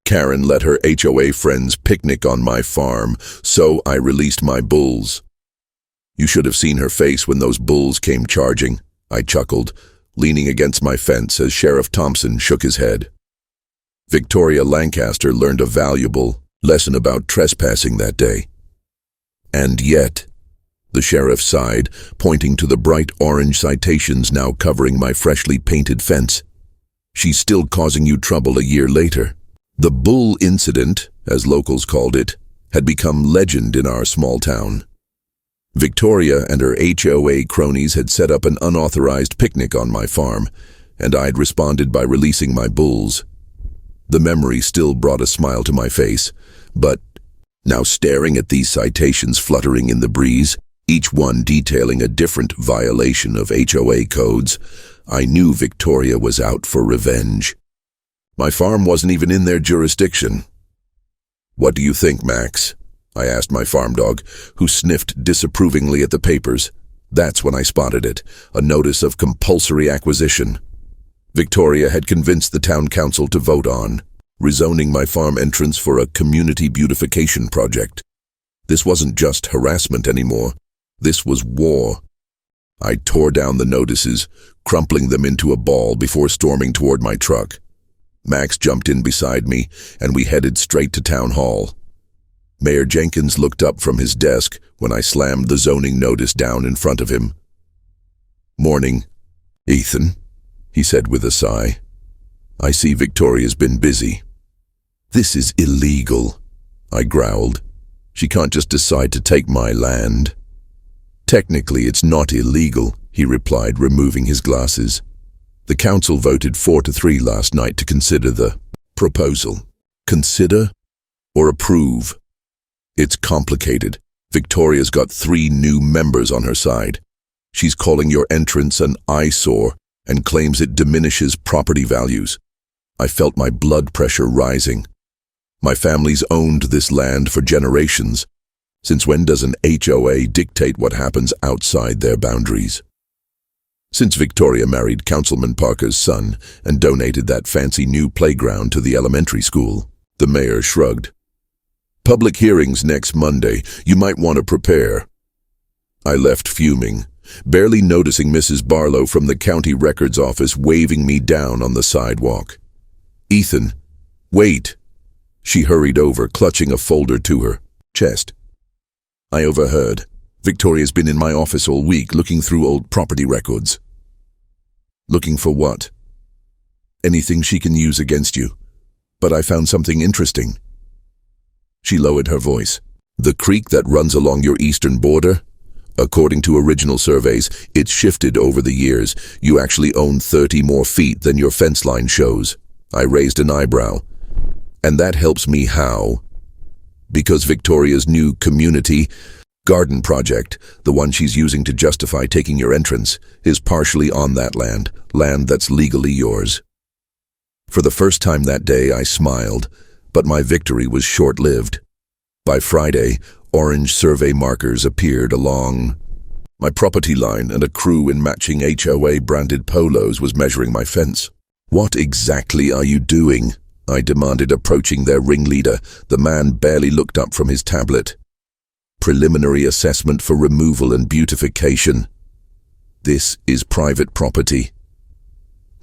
Karen let her HOA friends picnic on my farm, so I released my bulls. You should have seen her face when those bulls came charging, I chuckled, leaning against my fence as Sheriff Thompson shook his head. Victoria Lancaster learned a valuable lesson about trespassing that day. And yet, the sheriff sighed, pointing to the bright orange citations now covering my freshly painted fence. She's still causing you trouble a year later. The bull incident, as locals called it, had become legend in our small town. Victoria and her HOA cronies had set up an unauthorized picnic on my farm, and I'd responded by releasing my bulls. The memory still brought a smile to my face, but now staring at these citations fluttering in the breeze, each one detailing a different violation of HOA codes, I knew Victoria was out for revenge. My farm wasn't even in their jurisdiction. "What do you think, Max?" I asked my farm dog, who sniffed disapprovingly at the papers. That's when I spotted it, a notice of compulsory acquisition. Victoria had convinced the town council to vote on rezoning my farm entrance for a community beautification project. This wasn't just harassment anymore. This was war. I tore down the notices, crumpling them into a ball before storming toward my truck. Max jumped in beside me, and we headed straight to Town Hall. Mayor Jenkins looked up from his desk when I slammed the zoning notice down in front of him. "Morning, Ethan," he said with a sigh. "I see Victoria's been busy." "This is illegal," I growled. "She can't just decide to take my land." "Technically, it's not illegal," he replied, removing his glasses. "The council voted 4-3 last night to consider the proposal." Consider or approve? It's complicated. Victoria's got 3 new members on her side. She's calling your entrance an eyesore and claims it diminishes property values. I felt my blood pressure rising. My family's owned this land for generations. Since when does an HOA dictate what happens outside their boundaries? Since Victoria married Councilman Parker's son and donated that fancy new playground to the elementary school, the mayor shrugged. "Public hearings next Monday. You might want to prepare." I left fuming, barely noticing Mrs. Barlow from the county records office waving me down on the sidewalk. "Ethan, wait." She hurried over, clutching a folder to her chest. "I overheard. Victoria's been in my office all week looking through old property records." "Looking for what?" "Anything she can use against you. But I found something interesting." She lowered her voice. "The creek that runs along your eastern border? According to original surveys, it's shifted over the years. You actually own 30 more feet than your fence line shows." I raised an eyebrow. "And that helps me how?" "Because Victoria's new community garden project, the one she's using to justify taking your entrance, is partially on that land that's legally yours." For the first time that day, I smiled, but my victory was short-lived. By Friday, orange survey markers appeared along my property line, and a crew in matching HOA-branded polos was measuring my fence. "What exactly are you doing?" I demanded, approaching their ringleader. The man barely looked up from his tablet. "Preliminary assessment for removal and beautification. This is private property."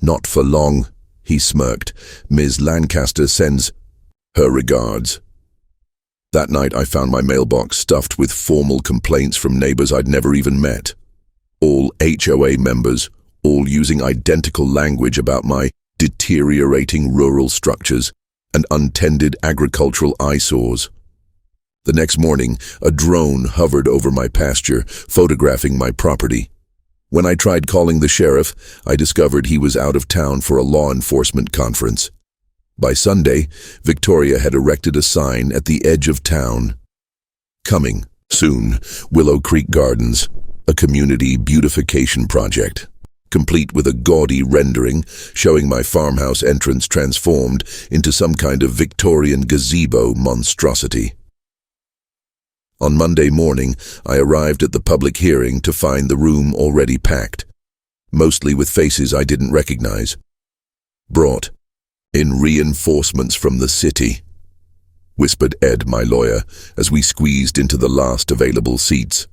"Not for long," he smirked. "Ms. Lancaster sends her regards." That night I found my mailbox stuffed with formal complaints from neighbors I'd never even met. All HOA members, all using identical language about my deteriorating rural structures and untended agricultural eyesores. The next morning, a drone hovered over my pasture, photographing my property. When I tried calling the sheriff, I discovered he was out of town for a law enforcement conference. By Sunday, Victoria had erected a sign at the edge of town. "Coming soon, Willow Creek Gardens, a community beautification project," complete with a gaudy rendering showing my farmhouse entrance transformed into some kind of Victorian gazebo monstrosity. On Monday morning, I arrived at the public hearing to find the room already packed, mostly with faces I didn't recognize. Brought "In reinforcements from the city," whispered Ed, my lawyer, as we squeezed into the last available seats.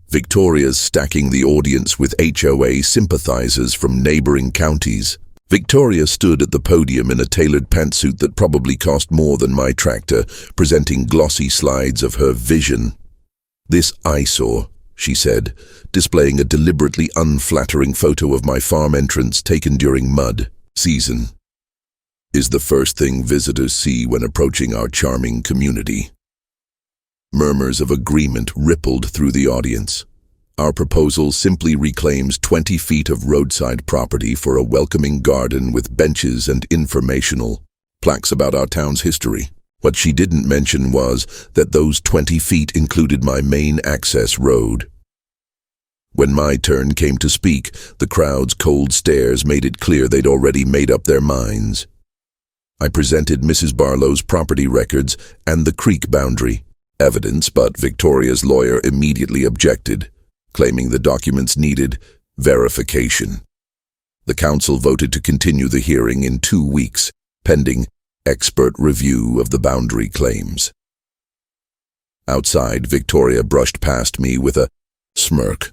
Victoria's stacking the audience with HOA sympathizers from neighboring counties. Victoria stood at the podium in a tailored pantsuit that probably cost more than my tractor, presenting glossy slides of her vision. "This eyesore," she said, displaying a deliberately unflattering photo of my farm entrance taken during mud season, "is the first thing visitors see when approaching our charming community." Murmurs of agreement rippled through the audience. Our proposal simply reclaims 20 feet of roadside property for a welcoming garden with benches and informational plaques about our town's history. What she didn't mention was that those 20 feet included my main access road. When my turn came to speak, the crowd's cold stares made it clear they'd already made up their minds. I presented Mrs. Barlow's property records and the creek boundary evidence, but Victoria's lawyer immediately objected, claiming the documents needed verification. The council voted to continue the hearing in 2 weeks, pending expert review of the boundary claims. Outside, Victoria brushed past me with a smirk.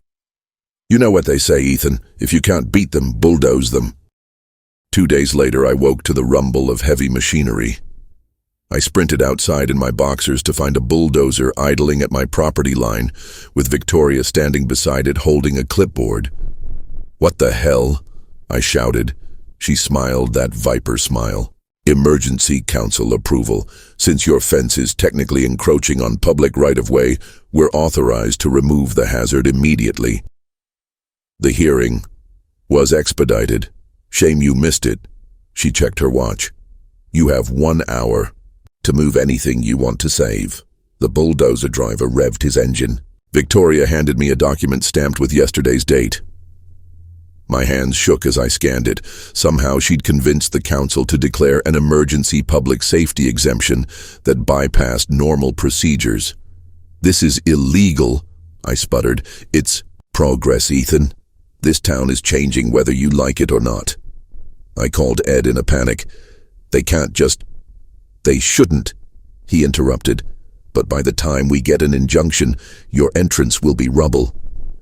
"You know what they say, Ethan. If you can't beat them, bulldoze them." 2 days later, I woke to the rumble of heavy machinery. I sprinted outside in my boxers to find a bulldozer idling at my property line, with Victoria standing beside it holding a clipboard. "What the hell?" I shouted. She smiled that viper smile. "Emergency council approval. Since your fence is technically encroaching on public right-of-way, we're authorized to remove the hazard immediately." The hearing was expedited. "Shame you missed it." She checked her watch. "You have 1 hour to move anything you want to save." The bulldozer driver revved his engine. Victoria handed me a document stamped with yesterday's date. My hands shook as I scanned it. Somehow she'd convinced the council to declare an emergency public safety exemption that bypassed normal procedures. "This is illegal," I sputtered. "It's progress, Ethan. This town is changing whether you like it or not." I called Ed in a panic. They shouldn't," he interrupted. "But by the time we get an injunction, your entrance will be rubble."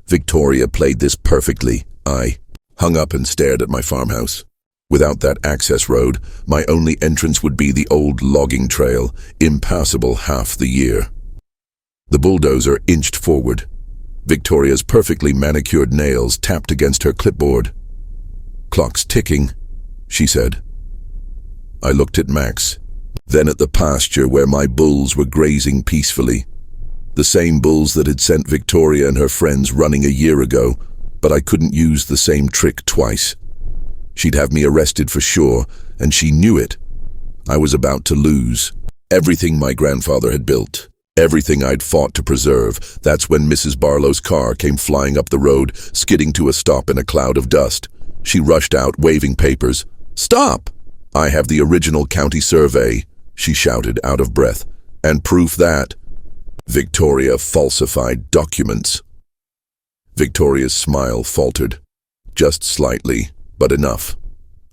Victoria played this perfectly. I hung up and stared at my farmhouse. Without that access road, my only entrance would be the old logging trail, impassable half the year. The bulldozer inched forward. Victoria's perfectly manicured nails tapped against her clipboard. "Clock's ticking," she said. I looked at Max, then at the pasture where my bulls were grazing peacefully. The same bulls that had sent Victoria and her friends running a year ago, but I couldn't use the same trick twice. She'd have me arrested for sure, and she knew it. I was about to lose everything my grandfather had built, everything I'd fought to preserve. That's when Mrs. Barlow's car came flying up the road, skidding to a stop in a cloud of dust. She rushed out, waving papers. "Stop! I have the original county survey," she shouted, out of breath, "and proof that Victoria falsified documents." Victoria's smile faltered. Just slightly, but enough.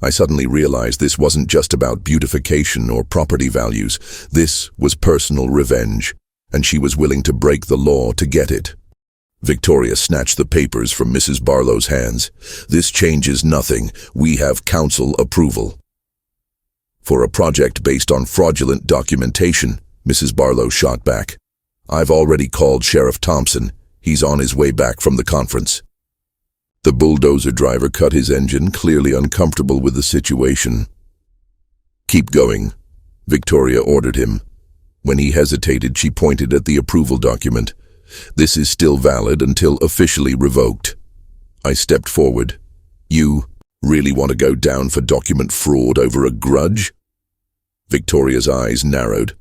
I suddenly realized this wasn't just about beautification or property values. This was personal revenge, and she was willing to break the law to get it. Victoria snatched the papers from Mrs. Barlow's hands. "This changes nothing. We have council approval." "For a project based on fraudulent documentation," Mrs. Barlow shot back. "I've already called Sheriff Thompson. He's on his way back from the conference." The bulldozer driver cut his engine, clearly uncomfortable with the situation. "Keep going," Victoria ordered him. When he hesitated, she pointed at the approval document. "This is still valid until officially revoked." I stepped forward. "You really want to go down for document fraud over a grudge?" Victoria's eyes narrowed.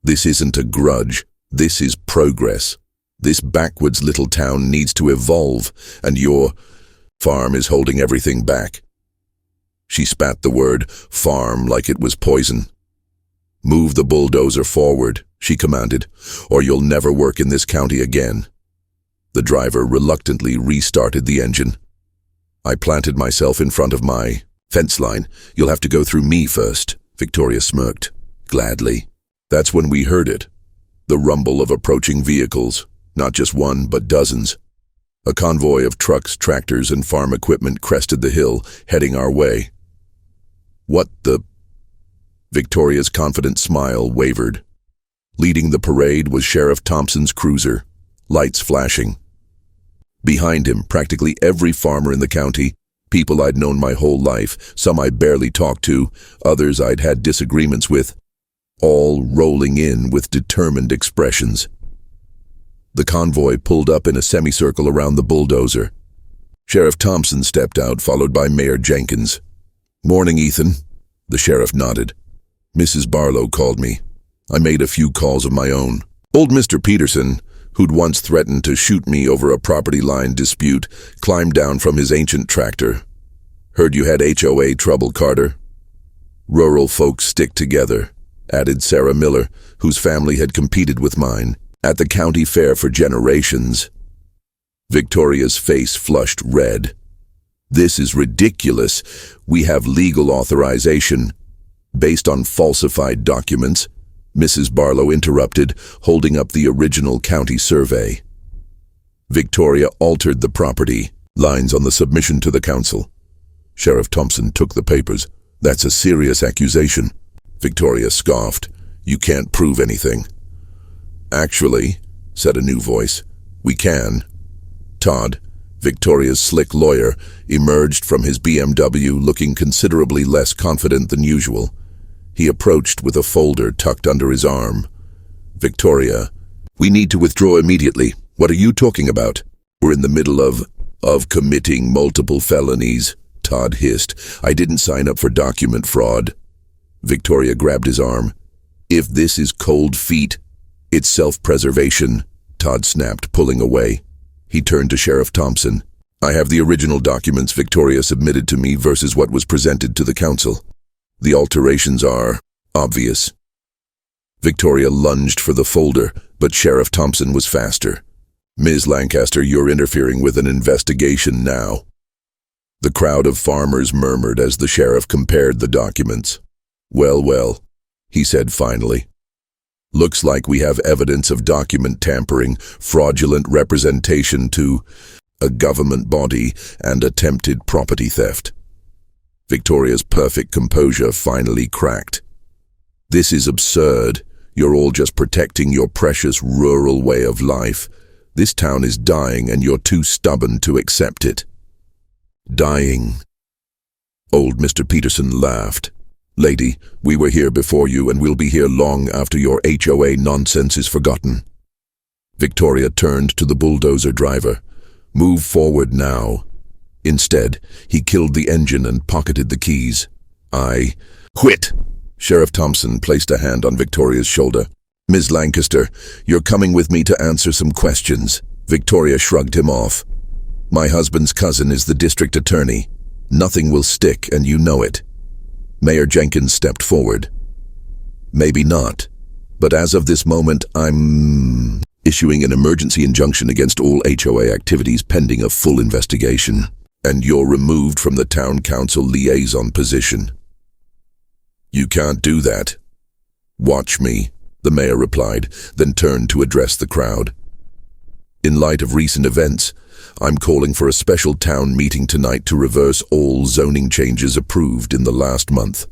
"This isn't a grudge. This is progress. This backwards little town needs to evolve, and your farm is holding everything back." She spat the word farm like it was poison. "Move the bulldozer forward," she commanded, "or you'll never work in this county again." The driver reluctantly restarted the engine. I planted myself in front of my Fence line. You'll have to go through me first, Victoria smirked. Gladly. That's when we heard it. The rumble of approaching vehicles. Not just one, but dozens. A convoy of trucks, tractors, and farm equipment crested the hill, heading our way. What the... Victoria's confident smile wavered. Leading the parade was Sheriff Thompson's cruiser, lights flashing. Behind him, practically every farmer in the county, people I'd known my whole life, some I barely talked to, others I'd had disagreements with, all rolling in with determined expressions. The convoy pulled up in a semicircle around the bulldozer. Sheriff Thompson stepped out, followed by Mayor Jenkins. "Morning, Ethan." The sheriff nodded. "Mrs. Barlow called me. I made a few calls of my own. Old Mr. Peterson, who'd once threatened to shoot me over a property line dispute, climbed down from his ancient tractor. Heard you had HOA trouble, Carter." "Rural folks stick together," added Sarah Miller, whose family had competed with mine at the county fair for generations. Victoria's face flushed red. "This is ridiculous. We have legal authorization." "Based on falsified documents," Mrs. Barlow interrupted, holding up the original county survey. Victoria altered the property lines on the submission to the council. Sheriff Thompson took the papers. "That's a serious accusation." Victoria scoffed. "You can't prove anything." "Actually," said a new voice, "we can." Todd, Victoria's slick lawyer, emerged from his BMW looking considerably less confident than usual. He approached with a folder tucked under his arm. "Victoria, we need to withdraw immediately. What are you talking about?" "We're in the middle of committing multiple felonies," Todd hissed. "I didn't sign up for document fraud." Victoria grabbed his arm. "If this is cold feet, it's self-preservation," Todd snapped, pulling away. He turned to Sheriff Thompson. "I have the original documents Victoria submitted to me versus what was presented to the council. The alterations are obvious." Victoria lunged for the folder, but Sheriff Thompson was faster. "Ms. Lancaster, you're interfering with an investigation now." The crowd of farmers murmured as the sheriff compared the documents. Well, he said finally. "Looks like we have evidence of document tampering, fraudulent representation to a government body, and attempted property theft." Victoria's perfect composure finally cracked. "This is absurd. You're all just protecting your precious rural way of life. This town is dying and you're too stubborn to accept it." "Dying?" Old Mr. Peterson laughed. "Lady, we were here before you and we'll be here long after your HOA nonsense is forgotten." Victoria turned to the bulldozer driver. "Move forward now." Instead, he killed the engine and pocketed the keys. "I quit." Sheriff Thompson placed a hand on Victoria's shoulder. "Ms. Lancaster, you're coming with me to answer some questions." Victoria shrugged him off. "My husband's cousin is the district attorney. Nothing will stick, and you know it." Mayor Jenkins stepped forward. "Maybe not, but as of this moment, I'm issuing an emergency injunction against all HOA activities pending a full investigation, and you're removed from the town council liaison position." "You can't do that." "Watch me," the mayor replied, then turned to address the crowd. "In light of recent events, I'm calling for a special town meeting tonight to reverse all zoning changes approved in the last month."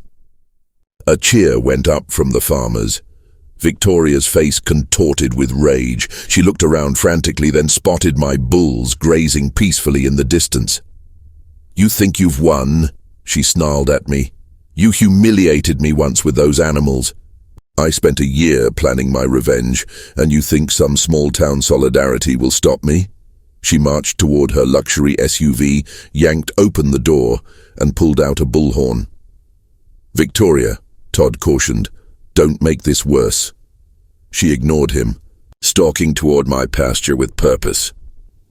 A cheer went up from the farmers. Victoria's face contorted with rage. She looked around frantically, then spotted my bulls grazing peacefully in the distance. "You think you've won?" she snarled at me. "You humiliated me once with those animals. I spent a year planning my revenge, and you think some small-town solidarity will stop me?" She marched toward her luxury SUV, yanked open the door, and pulled out a bullhorn. "Victoria," Todd cautioned, "don't make this worse." She ignored him, stalking toward my pasture with purpose.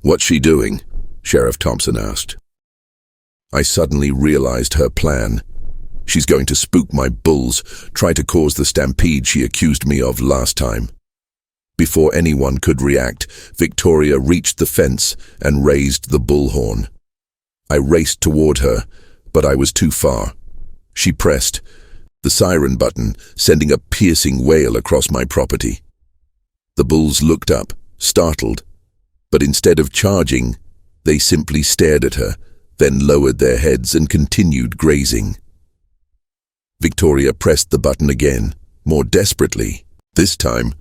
"What's she doing?" Sheriff Thompson asked. I suddenly realized her plan. She's going to spook my bulls, try to cause the stampede she accused me of last time. Before anyone could react, Victoria reached the fence and raised the bullhorn. I raced toward her, but I was too far. She pressed the siren button, sending a piercing wail across my property. The bulls looked up, startled, but instead of charging, they simply stared at her, then lowered their heads and continued grazing. Victoria pressed the button again, more desperately. This time,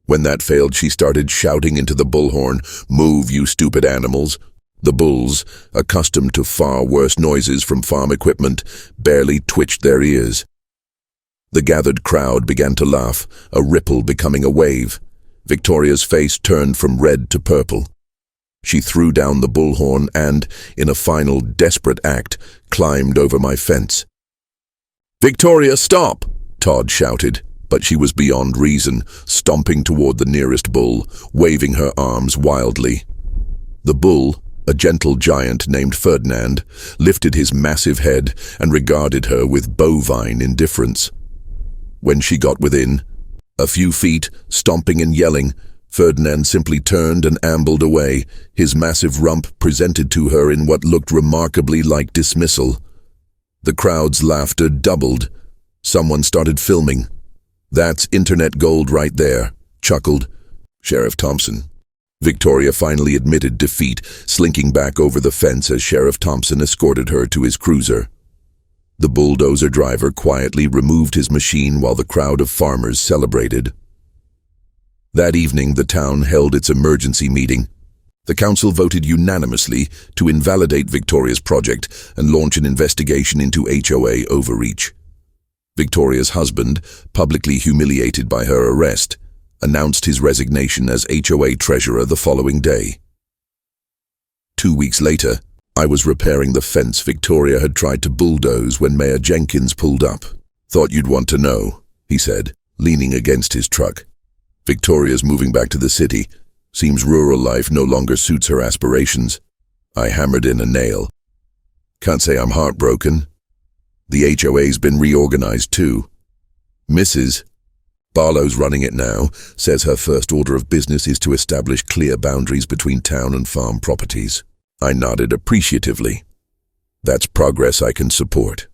when that failed, she started shouting into the bullhorn, "Move, you stupid animals!" The bulls, accustomed to far worse noises from farm equipment, barely twitched their ears. The gathered crowd began to laugh, a ripple becoming a wave. Victoria's face turned from red to purple. She threw down the bullhorn and, in a final desperate act, climbed over my fence. "Victoria, stop!" Todd shouted, but she was beyond reason, stomping toward the nearest bull, waving her arms wildly. The bull, a gentle giant named Ferdinand, lifted his massive head and regarded her with bovine indifference. When she got within a few feet, stomping and yelling, Ferdinand simply turned and ambled away, his massive rump presented to her in what looked remarkably like dismissal. The crowd's laughter doubled. Someone started filming. "That's internet gold right there," chuckled Sheriff Thompson. Victoria finally admitted defeat, slinking back over the fence as Sheriff Thompson escorted her to his cruiser. The bulldozer driver quietly removed his machine while the crowd of farmers celebrated. That evening, the town held its emergency meeting. The council voted unanimously to invalidate Victoria's project and launch an investigation into HOA overreach. Victoria's husband, publicly humiliated by her arrest, announced his resignation as HOA treasurer the following day. 2 weeks later, I was repairing the fence Victoria had tried to bulldoze when Mayor Jenkins pulled up. "Thought you'd want to know," he said, leaning against his truck. "Victoria's moving back to the city. Seems rural life no longer suits her aspirations." I hammered in a nail. "Can't say I'm heartbroken. The HOA's been reorganized too. Mrs. Barlow's running it now, says her first order of business is to establish clear boundaries between town and farm properties." I nodded appreciatively. "That's progress I can support."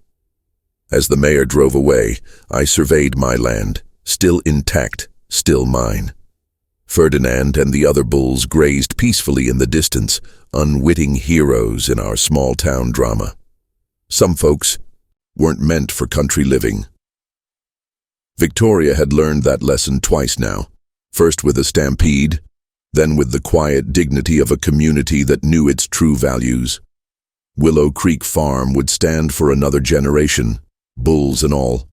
As the mayor drove away, I surveyed my land, still intact, still mine. Ferdinand and the other bulls grazed peacefully in the distance, unwitting heroes in our small-town drama. Some folks weren't meant for country living. Victoria had learned that lesson twice now, first with a stampede, then with the quiet dignity of a community that knew its true values. Willow Creek Farm would stand for another generation, bulls and all.